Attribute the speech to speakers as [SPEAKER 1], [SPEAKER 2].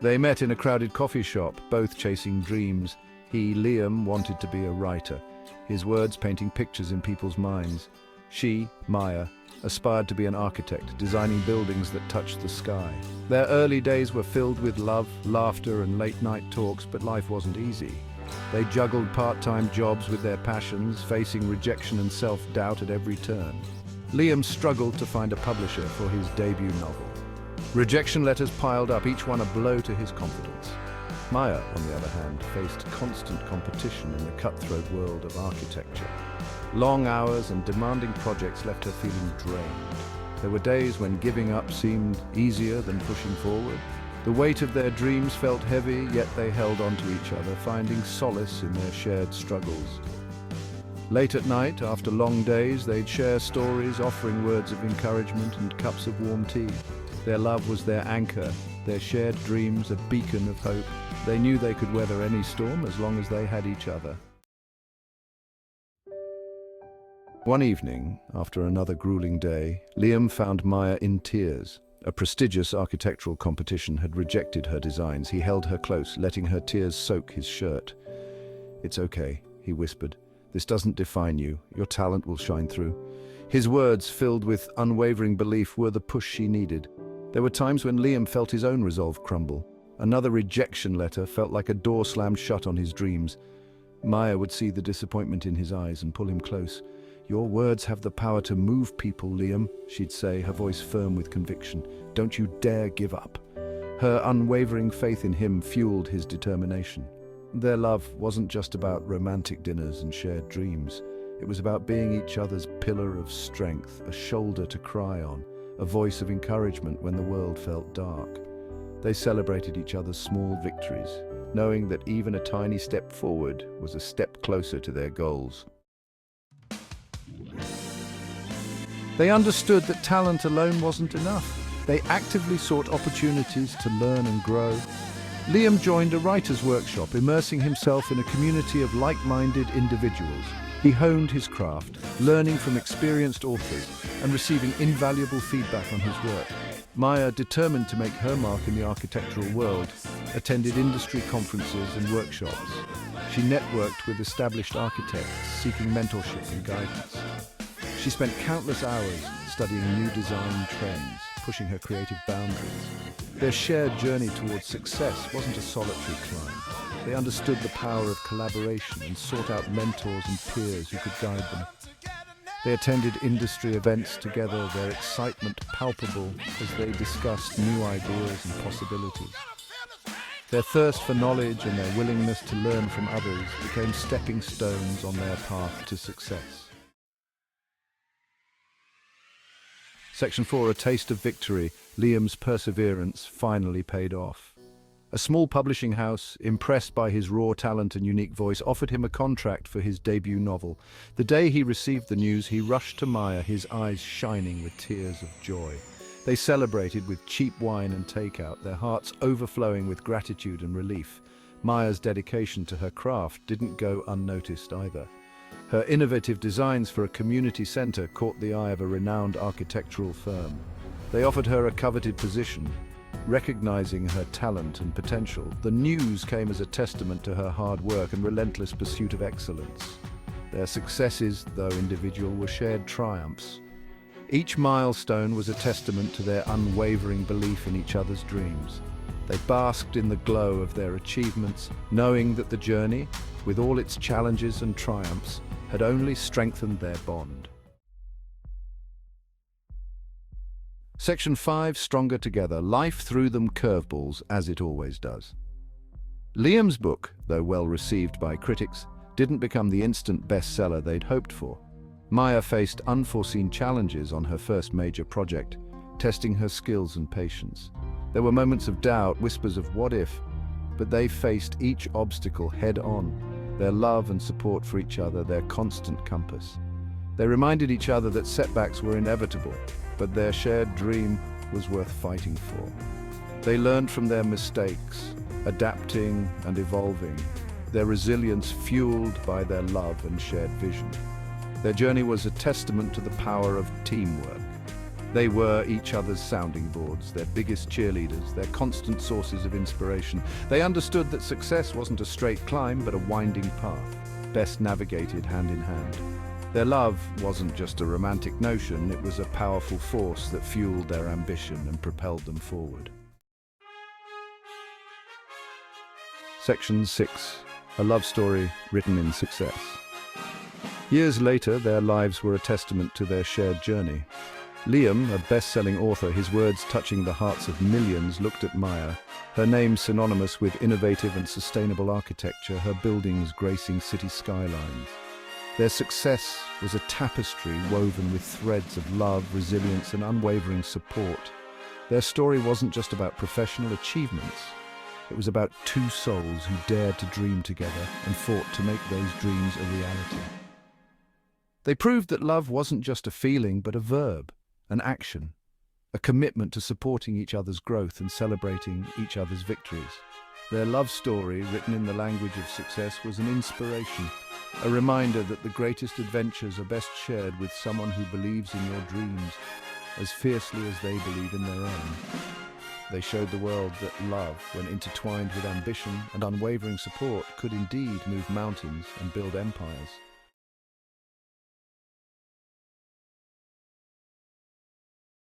[SPEAKER 1] They met in a crowded coffee shop, both chasing dreams. He, Liam, wanted to be a writer, his words painting pictures in people's minds. She, Maya, aspired to be an architect, designing buildings that touched the sky. Their early days were filled with love, laughter, and late-night talks, but life wasn't easy. They juggled part-time jobs with their passions, facing rejection and self-doubt at every turn. Liam struggled to find a publisher for his debut novel. Rejection letters piled up, each one a blow to his confidence. Maya, on the other hand, faced constant competition in the cutthroat world of architecture. Long hours and demanding projects left her feeling drained. There were days when giving up seemed easier than pushing forward. The weight of their dreams felt heavy, yet they held on to each other, finding solace in their shared struggles. Late at night, after long days, they'd share stories, offering words of encouragement and cups of warm tea. Their love was their anchor, their shared dreams a beacon of hope. They knew they could weather any storm as long as they had each other. One evening, after another grueling day, Liam found Maya in tears. A prestigious architectural competition had rejected her designs. He held her close, letting her tears soak his shirt. "It's okay," he whispered. "This doesn't define you. Your talent will shine through." His words, filled with unwavering belief, were the push she needed. There were times when Liam felt his own resolve crumble. Another rejection letter felt like a door slammed shut on his dreams. Maya would see the disappointment in his eyes and pull him close. "Your words have the power to move people, Liam," she'd say, her voice firm with conviction. "Don't you dare give up." Her unwavering faith in him fueled his determination. Their love wasn't just about romantic dinners and shared dreams. It was about being each other's pillar of strength, a shoulder to cry on, a voice of encouragement when the world felt dark. They celebrated each other's small victories, knowing that even a tiny step forward was a step closer to their goals. They understood that talent alone wasn't enough. They actively sought opportunities to learn and grow. Liam joined a writer's workshop, immersing himself in a community of like-minded individuals. He honed his craft, learning from experienced authors and receiving invaluable feedback on his work. Maya, determined to make her mark in the architectural world, attended industry conferences and workshops. She networked with established architects, seeking mentorship and guidance. She spent countless hours studying new design trends, pushing her creative boundaries. Their shared journey towards success wasn't a solitary climb. They understood the power of collaboration and sought out mentors and peers who could guide them. They attended industry events together, their excitement palpable as they discussed new ideas and possibilities. Their thirst for knowledge and their willingness to learn from others became stepping stones on their path to success. Section 4, A Taste of Victory. Liam's perseverance finally paid off. A small publishing house, impressed by his raw talent and unique voice, offered him a contract for his debut novel. The day he received the news, he rushed to Maya, his eyes shining with tears of joy. They celebrated with cheap wine and takeout, their hearts overflowing with gratitude and relief. Maya's dedication to her craft didn't go unnoticed either. Her innovative designs for a community center caught the eye of a renowned architectural firm. They offered her a coveted position. Recognizing her talent and potential, the news came as a testament to her hard work and relentless pursuit of excellence. Their successes, though individual, were shared triumphs. Each milestone was a testament to their unwavering belief in each other's dreams. They basked in the glow of their achievements, knowing that the journey, with all its challenges and triumphs, had only strengthened their bond. Section 5, Stronger Together. Life threw them curveballs, as it always does. Liam's book, though well received by critics, didn't become the instant bestseller they'd hoped for. Maya faced unforeseen challenges on her first major project, testing her skills and patience. There were moments of doubt, whispers of what if, but they faced each obstacle head-on, their love and support for each other their constant compass. They reminded each other that setbacks were inevitable, but their shared dream was worth fighting for. They learned from their mistakes, adapting and evolving, their resilience fueled by their love and shared vision. Their journey was a testament to the power of teamwork. They were each other's sounding boards, their biggest cheerleaders, their constant sources of inspiration. They understood that success wasn't a straight climb, but a winding path, best navigated hand in hand. Their love wasn't just a romantic notion, it was a powerful force that fueled their ambition and propelled them forward. Section 6. A love story written in success. Years later, their lives were a testament to their shared journey. Liam, a best-selling author, his words touching the hearts of millions, looked at Maya, her name synonymous with innovative and sustainable architecture, her buildings gracing city skylines. Their success was a tapestry woven with threads of love, resilience, and unwavering support. Their story wasn't just about professional achievements. It was about two souls who dared to dream together and fought to make those dreams a reality. They proved that love wasn't just a feeling, but a verb, an action, a commitment to supporting each other's growth and celebrating each other's victories. Their love story, written in the language of success, was an inspiration, a reminder that the greatest adventures are best shared with someone who believes in your dreams as fiercely as they believe in their own. They showed the world that love, when intertwined with ambition and unwavering support, could indeed move mountains and build empires.